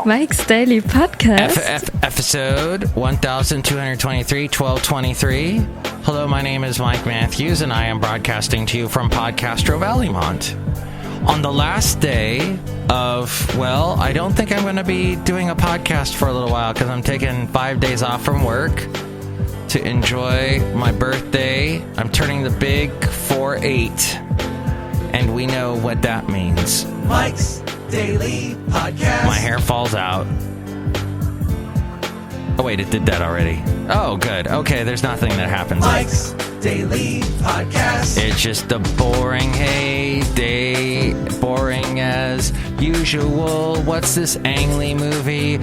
Mike's Daily Podcast. Episode 1223-1223. Hello, my name is Mike Matthews, and I am broadcasting to you from Podcastro Valleymont. On the last day of, well, I don't think I'm going to be doing a podcast for a little while because I'm taking 5 days off from work to enjoy my birthday. I'm turning the big 4-8, and we know what that means. Mike's Daily Podcast. My hair falls out. Oh, wait, it did that already. Oh, good. Okay, there's nothing that happens. Mike's Daily Podcast. It's just a boring, hey, day, boring as usual. What's this Ang Lee movie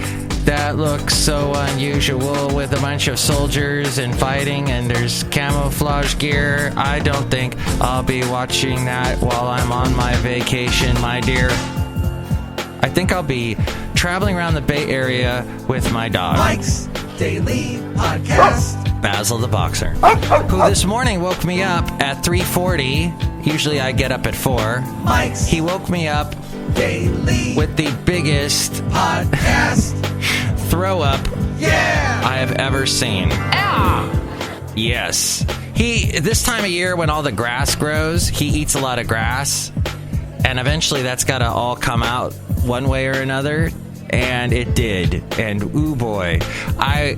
that looks so unusual with a bunch of soldiers and fighting and there's camouflage gear? I don't think I'll be watching that while I'm on my vacation, my dear. I think I'll be traveling around the Bay Area with my dog. Mike's Daily Podcast. Basil the Boxer, who this morning woke me up at 3:40. Usually I get up at 4. Mike's He woke me up Daily with the biggest Podcast. throw up Yeah! I have ever seen. Yes. This time of year when all the grass grows, he eats a lot of grass, and eventually that's got to all come out one way or another, and it did. And ooh boy, I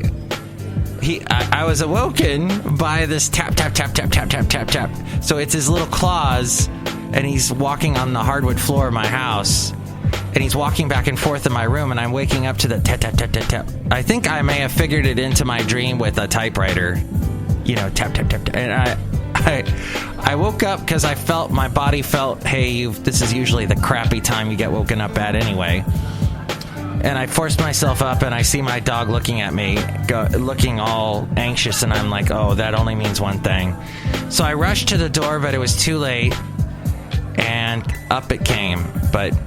was awoken by this tap, tap, tap, tap, tap, tap, tap, tap. So it's his little claws, and he's walking on the hardwood floor of my house, and he's walking back and forth in my room, and I'm waking up to the tap, tap, tap, tap, tap. I think I may have figured it into my dream with a typewriter, tap, tap, tap, tap. And I woke up because I felt, my body felt, hey, this is usually the crappy time you get woken up at anyway. And I forced myself up, and I see my dog looking at me, looking all anxious, and I'm like, oh, that only means one thing. So I rushed to the door, but it was too late, and up it came. But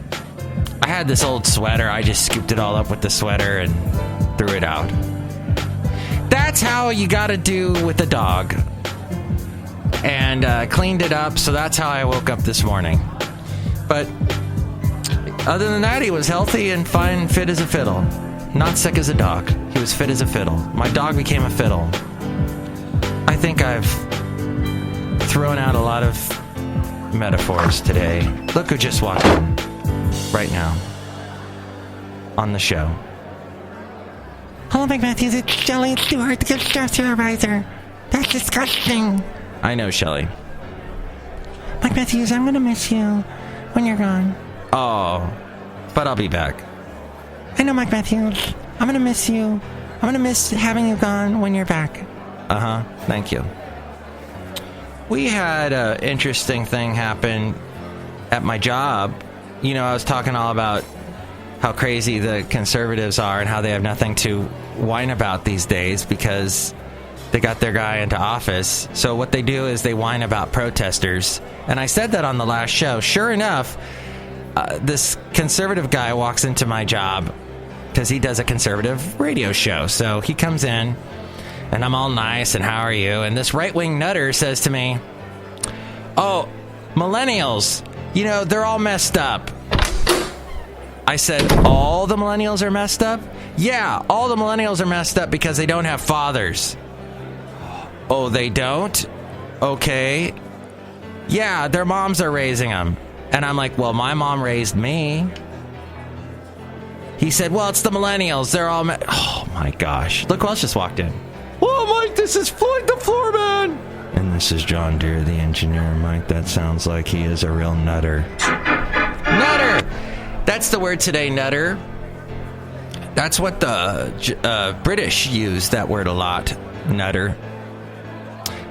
I had this old sweater. I just scooped it all up with the sweater and threw it out. That's how you got to do with a dog. And cleaned it up, so that's how I woke up this morning. But other than that, he was healthy and fine, fit as a fiddle. Not sick as a dog. He was fit as a fiddle. My dog became a fiddle. I think I've thrown out a lot of metaphors today. Look who just walked in right now on the show. Hello, Mike Matthews. It's Chely Shoehart, the good stuff supervisor. That's disgusting. I know, Chely. Mike Matthews, I'm going to miss you when you're gone. Oh, but I'll be back. I know, Mike Matthews. I'm going to miss you. I'm going to miss having you gone when you're back. Uh-huh. Thank you. We had an interesting thing happen at my job. I was talking all about how crazy the conservatives are and how they have nothing to whine about these days because they got their guy into office. So what they do is they whine about protesters. And I said that on the last show. Sure enough, this conservative guy walks into my job because he does a conservative radio show. So he comes in, and I'm all nice, and how are you? And this right-wing nutter says to me, oh, millennials, they're all messed up. I said, all the millennials are messed up? Yeah, all the millennials are messed up because they don't have fathers. Oh, they don't? Okay. Yeah, their moms are raising them. And I'm like, well, my mom raised me. He said, well, it's the millennials. They're all... Oh, my gosh. Look who else just walked in. Oh, Mike, this is Floyd the Floorman. And this is John Deere, the engineer. Mike, that sounds like he is a real nutter. Nutter! That's the word today, nutter. That's what the British use, that word a lot. Nutter.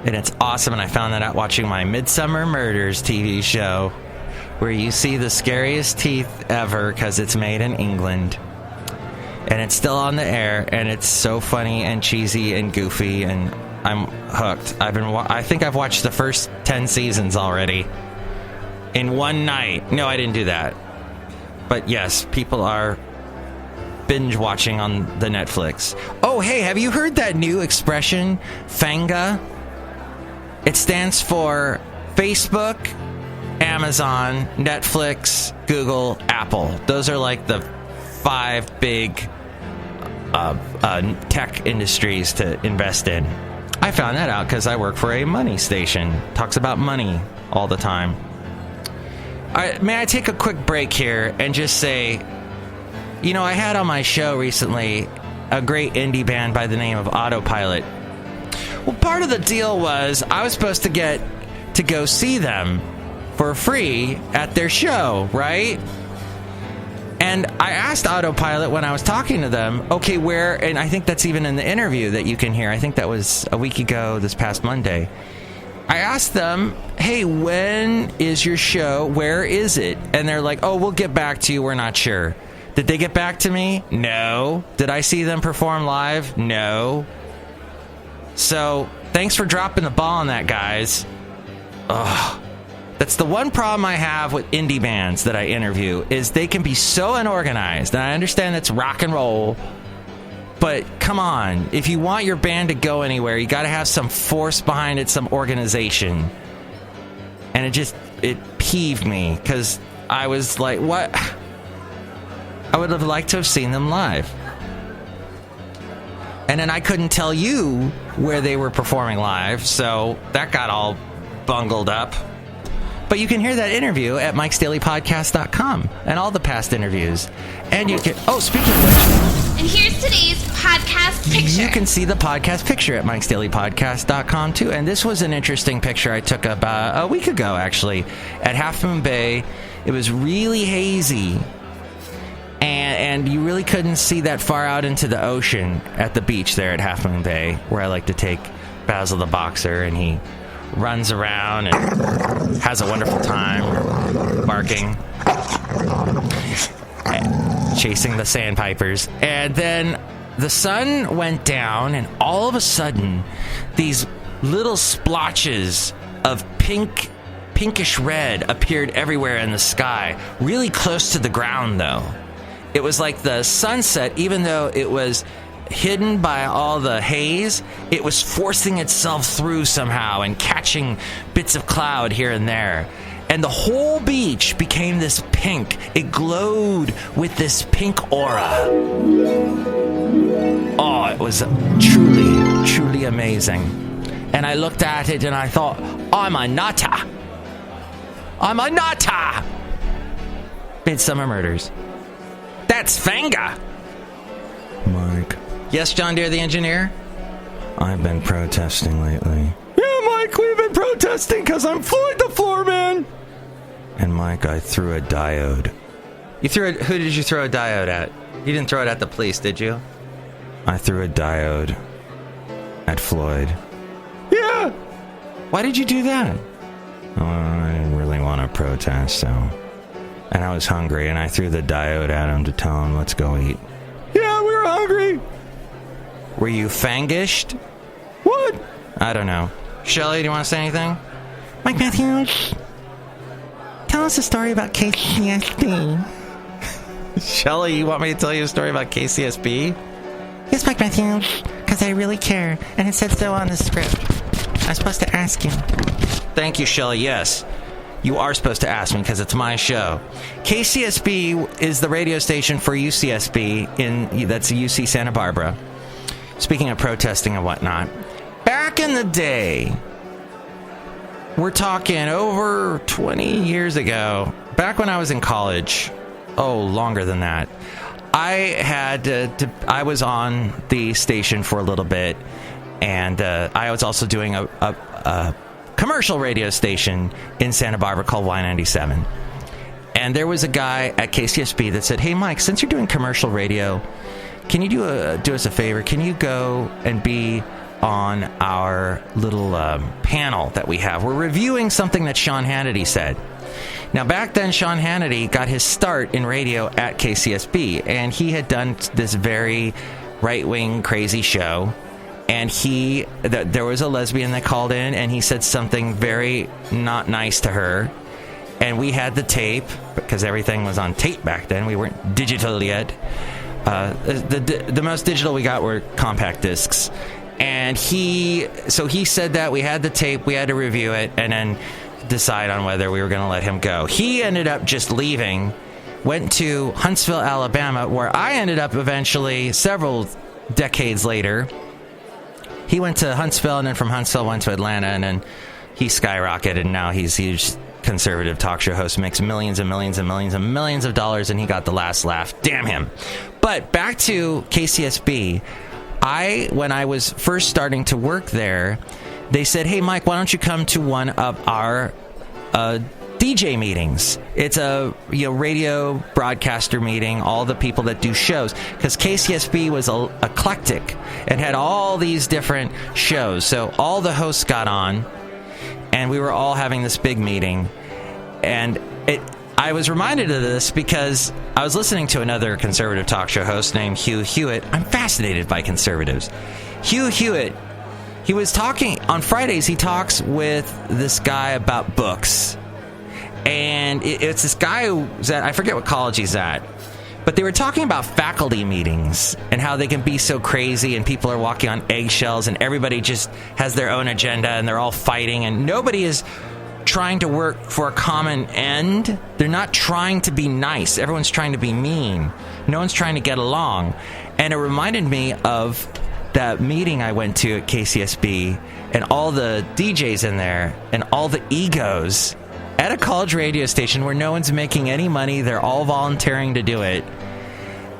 And it's awesome, and I found that out watching my Midsummer Murders TV show, where you see the scariest teeth ever because it's made in England. And it's still on the air, and it's so funny and cheesy and goofy, and I'm hooked. I think I've watched the first 10 seasons already in one night. No, I didn't do that. But yes, people are binge watching on the Netflix. Oh, hey, have you heard that new expression, FANGA? It stands for Facebook, Amazon, Netflix, Google, Apple. Those are like the 5 big tech industries to invest in. I found that out because I work for a money station. Talks about money all the time. May I take a quick break here and just say, you know, I had on my show recently a great indie band by the name of Autopilot. Well, part of the deal was I was supposed to get to go see them for free at their show, right? And I asked Autopilot when I was talking to them, okay, where, and I think that's even in the interview that you can hear. I think that was a week ago, this past Monday. I asked them, hey, when is your show? Where is it? And they're like, oh, we'll get back to you. We're not sure. Did they get back to me? No. Did I see them perform live? No. So, thanks for dropping the ball on that, guys. Ugh. That's the one problem I have with indie bands that I interview, is they can be so unorganized. And I understand it's rock and roll, but come on. If you want your band to go anywhere, you got to have some force behind it, some organization. And it peeved me, because I was like, what? I would have liked to have seen them live. And then I couldn't tell you where they were performing live, so that got all bungled up. But you can hear that interview at MIKEs-DAILY-PODCAST.com and all the past interviews. And you can... Oh, speaking of which... And here's today's podcast picture. You can see the podcast picture at MIKEs-DAILY-PODCAST.com, too. And this was an interesting picture I took about a week ago, actually, at Half Moon Bay. It was really hazy. And you really couldn't see that far out into the ocean at the beach there at Half Moon Bay, where I like to take Basil the Boxer, and he runs around and has a wonderful time barking, chasing the sandpipers. And then the sun went down, and all of a sudden, these little splotches of pinkish red appeared everywhere in the sky, really close to the ground, though. It was like the sunset, even though it was hidden by all the haze, it was forcing itself through somehow and catching bits of cloud here and there. And the whole beach became this pink. It glowed with this pink aura. Oh, it was truly, truly amazing. And I looked at it and I thought, I'm a nutter. I'm a nutter. Midsummer Murders. That's Fanga. Mike. Yes, John Deere, the engineer? I've been protesting lately. Yeah, Mike, we've been protesting because I'm Floyd the Floorman. And Mike, I threw a diode. Who did you throw a diode at? You didn't throw it at the police, did you? I threw a diode at Floyd. Yeah. Why did you do that? Oh, I didn't really want to protest, so... And I was hungry, and I threw the diode at him to tell him, let's go eat. Yeah, we were hungry. Were you fangished? What? I don't know. Chely, do you want to say anything? Mike Matthews, tell us a story about KCSB. Chely, you want me to tell you a story about KCSB? Yes, Mike Matthews, because I really care, and it said so on the script. I'm supposed to ask you. Thank you, Chely. Yes. You are supposed to ask me because it's my show. KCSB is the radio station for UCSB, that's UC Santa Barbara. Speaking of protesting and whatnot, back in the day, we're talking over 20 years ago, back when I was in college, longer than that, I was on the station for a little bit, and I was also doing a commercial radio station in Santa Barbara called Y97. And there was a guy at KCSB that said, hey, Mike, since you're doing commercial radio, can you do us a favor? Can you go and be on our little panel that we have? We're reviewing something that Sean Hannity said. Now, back then, Sean Hannity got his start in radio at KCSB, and he had done this very right-wing, crazy show. And there was a lesbian that called in, and he said something very not nice to her. And we had the tape, because everything was on tape back then. We weren't digital yet. The most digital we got were compact discs. And he said that. We had the tape. We had to review it, and then decide on whether we were going to let him go. He ended up just leaving went to Huntsville, Alabama, where I ended up eventually several decades later. He went to Huntsville, and then from Huntsville went to Atlanta, and then he skyrocketed, and now he's a huge conservative talk show host, makes millions and millions and millions and millions of dollars, and he got the last laugh. Damn him. But back to KCSB. When I was first starting to work there, they said, hey, Mike, why don't you come to one of our DJ meetings? It's a radio broadcaster meeting, all the people that do shows, because KCSB was eclectic and had all these different shows. So all the hosts got on, and we were all having this big meeting. And I was reminded of this because I was listening to another conservative talk show host named Hugh Hewitt. I'm fascinated by conservatives. Hugh Hewitt, he was talking on Fridays. He talks with this guy about books. And it's this guy who's at, I forget what college he's at, but they were talking about faculty meetings and how they can be so crazy and people are walking on eggshells and everybody just has their own agenda and they're all fighting and nobody is trying to work for a common end. They're not trying to be nice. Everyone's trying to be mean. No one's trying to get along. And it reminded me of that meeting I went to at KCSB and all the DJs in there and all the egos at a college radio station where no one's making any money. They're all volunteering to do it.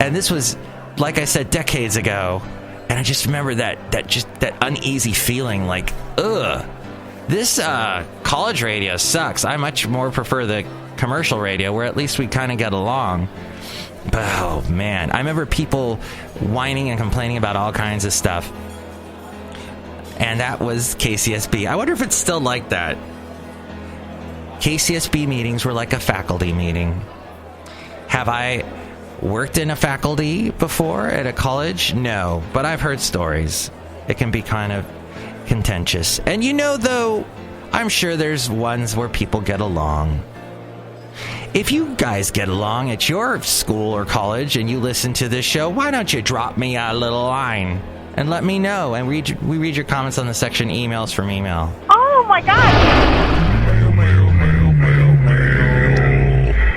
And this was, like I said, decades ago. And I just remember that uneasy feeling like, ugh, this college radio sucks. I much more prefer the commercial radio where at least we kind of get along. But, oh, man, I remember people whining and complaining about all kinds of stuff. And that was KCSB. I wonder if it's still like that. KCSB meetings were like a faculty meeting. Have I worked in a faculty before at a college? No, but I've heard stories. It can be kind of contentious. And though, I'm sure there's ones where people get along. If you guys get along at your school or college and you listen to this show, why don't you drop me a little line and let me know? And we read your comments on the section emails from email. Oh my God!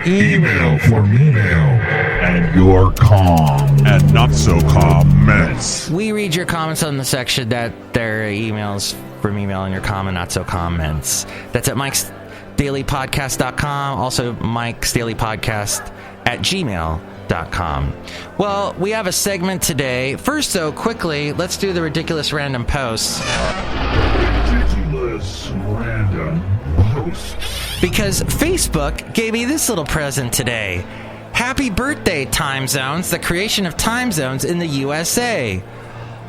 Email for email and your and not so comments. We read your comments on the section that they're emails from email and your comment, not so comments. That's at MIKEs-DAILY-PODCAST.com. Also, MIKEs-DAILY-PODCAST@gmail.com. Well, we have a segment today. First, though, quickly, let's do the ridiculous random posts. Ridiculous random posts. Because Facebook gave me this little present today. Happy birthday, time zones, the creation of time zones in the USA.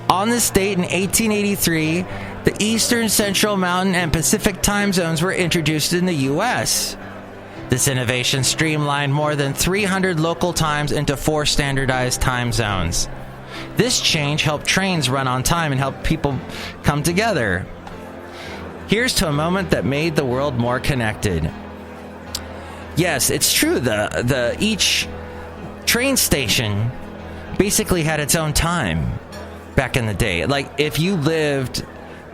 On this date in 1883, the Eastern, Central, Mountain, and Pacific time zones were introduced in the U.S. This innovation streamlined more than 300 local times into 4 standardized time zones. This change helped trains run on time and helped people come together. Here's to a moment that made the world more connected. Yes, it's true. Each train station basically had its own time back in the day. Like if you lived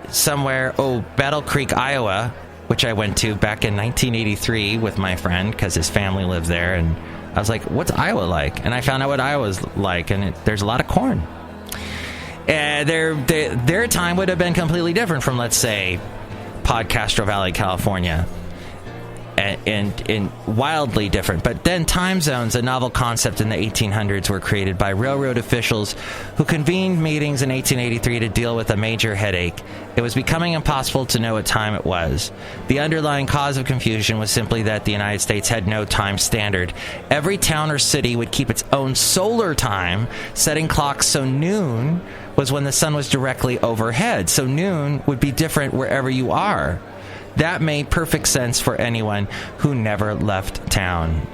somewhere, Battle Creek, Iowa, which I went to back in 1983 with my friend because his family lived there, and I was like, "What's Iowa like?" And I found out what Iowa's like, and there's a lot of corn. And their time would have been completely different from, let's say, Castro Valley, California, and wildly different. But then time zones, a novel concept in the 1800s, were created by railroad officials who convened meetings in 1883 to deal with a major headache. It was becoming impossible to know what time it was. The underlying cause of confusion was simply that the United States had no time standard. Every town or city would keep its own solar time, setting clocks so noon was when the sun was directly overhead. So noon would be different wherever you are. That made perfect sense for anyone who never left town.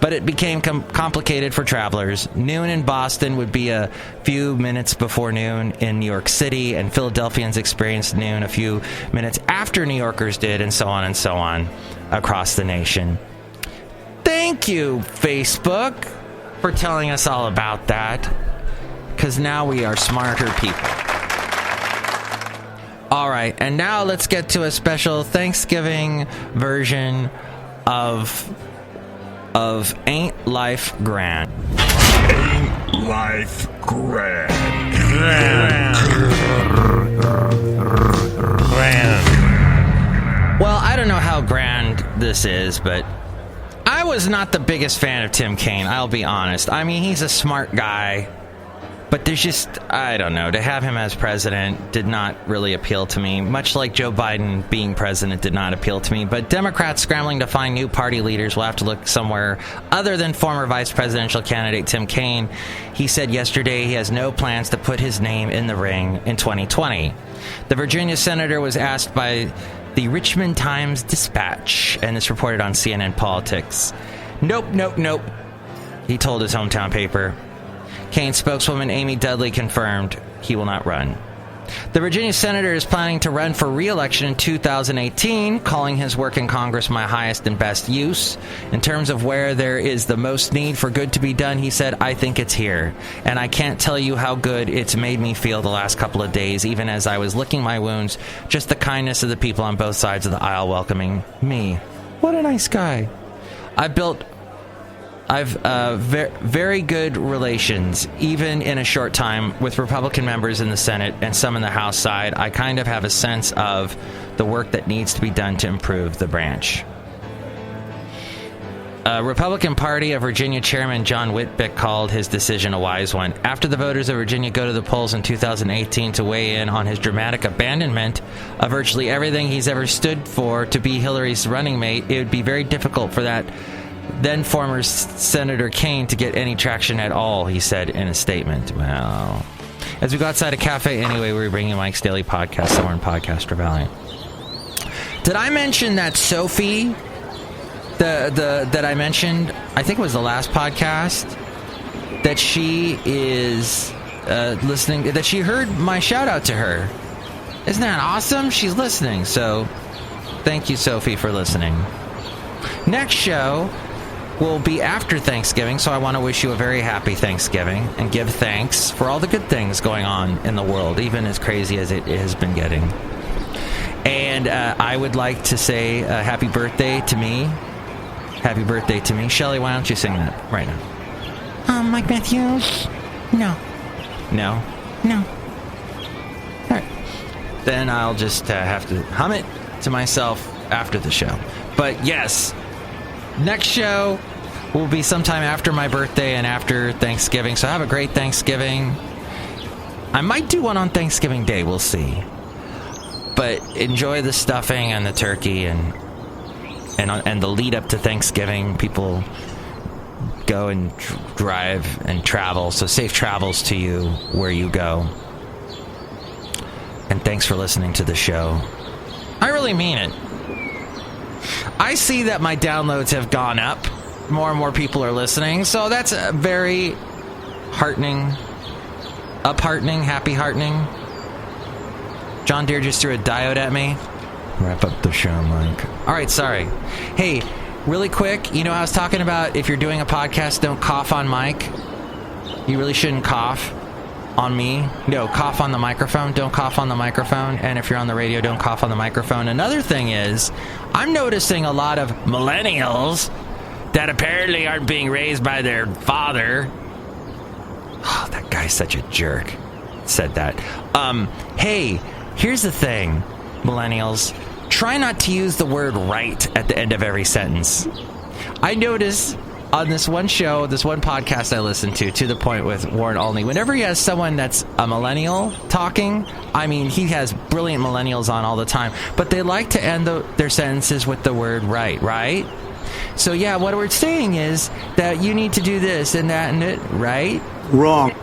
But it became complicated for travelers. Noon in Boston would be a few minutes before noon in New York City, and Philadelphians experienced noon a few minutes after New Yorkers did, and so on across the nation. Thank you, Facebook, for telling us all about that, because now we are smarter people. All right, and now let's get to a special Thanksgiving version of of Ain't Life Grand. Ain't life grand. Well, I don't know how grand this is, but I was not the biggest fan of Tim Kaine, I'll be honest. I mean, he's a smart guy, but there's just, I don't know, to have him as president did not really appeal to me, much like Joe Biden being president did not appeal to me. But Democrats scrambling to find new party leaders will have to look somewhere other than former vice presidential candidate Tim Kaine. He said yesterday he has no plans to put his name in the ring in 2020. The Virginia senator was asked by the Richmond Times-Dispatch, and it's reported on CNN Politics. Nope, he told his hometown paper. Kaine spokeswoman Amy Dudley confirmed he will not run. The Virginia senator is planning to run for re-election in 2018, calling his work in Congress my highest and best use. In terms of where there is the most need for good to be done, he said, I think it's here. And I can't tell you how good it's made me feel the last couple of days, even as I was licking my wounds, just the kindness of the people on both sides of the aisle welcoming me. What a nice guy. I've very good relations, even in a short time, with Republican members in the Senate and some in the House side. I kind of have a sense of the work that needs to be done to improve the branch. Republican Party of Virginia Chairman John Whitbeck called his decision a wise one. After the voters of Virginia go to the polls in 2018 to weigh in on his dramatic abandonment of virtually everything he's ever stood for to be Hillary's running mate, it would be very difficult for that then former Senator Kaine to get any traction at all, he said in a statement. Well, as we go outside a cafe anyway, we're bringing Mike's Daily Podcast somewhere in Podcaster Valley. Did I mention that Sophie, that I mentioned, I think it was the last podcast, that she is listening, that she heard my shout out to her? Isn't that awesome? She's listening. So thank you, Sophie, for listening. Next show will be after Thanksgiving, so I want to wish you a very happy Thanksgiving and give thanks for all the good things going on in the world, even as crazy as it has been getting. And I would like to say happy birthday to me. Happy birthday to me. Chely, why don't you sing that right now? Mike Matthews? No. No? No. All right. Then I'll just have to hum it to myself after the show. But yes, next show will be sometime after my birthday and after Thanksgiving. So have a great Thanksgiving. I might do one on Thanksgiving Day. We'll see. But enjoy the stuffing and the turkey and the lead up to Thanksgiving. People go and drive and travel. So safe travels to you where you go. And thanks for listening to the show. I really mean it. I see that my downloads have gone up. More and more people are listening. So that's a very heartening, happy heartening. John Deere just threw a diode at me. Wrap up the show, Mike. All right, sorry. Hey, really quick, I was talking about if you're doing a podcast, don't cough on mic. You really shouldn't cough on me. No, cough on the microphone. Don't cough on the microphone. And if you're on the radio, don't cough on the microphone. Another thing is, I'm noticing a lot of millennials that apparently aren't being raised by their father. Oh, that guy's such a jerk. Said that. Hey, here's the thing, millennials. Try not to use the word right at the end of every sentence. I notice on this one show, this one podcast I listen to the point with Warren Olney, whenever he has someone that's a millennial talking, I mean, he has brilliant millennials on all the time, but they like to end their sentences with the word right? So yeah, what we're saying is that you need to do this and that and it, right? Wrong.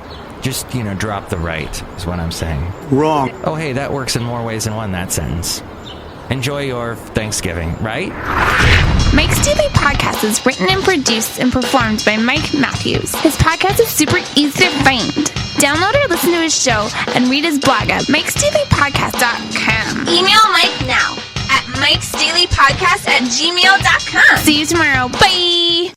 Just, drop the right is what I'm saying. Wrong. Oh, hey, that works in more ways than one, that sentence. Enjoy your Thanksgiving, right? Mike's Daily Podcast is written and produced and performed by Mike Matthews. His podcast is super easy to find. Download or listen to his show and read his blog at MIKEs-DAILY-PODCAST.com. Email Mike now at MIKEs-DAILY-PODCAST@gmail.com. See you tomorrow. Bye!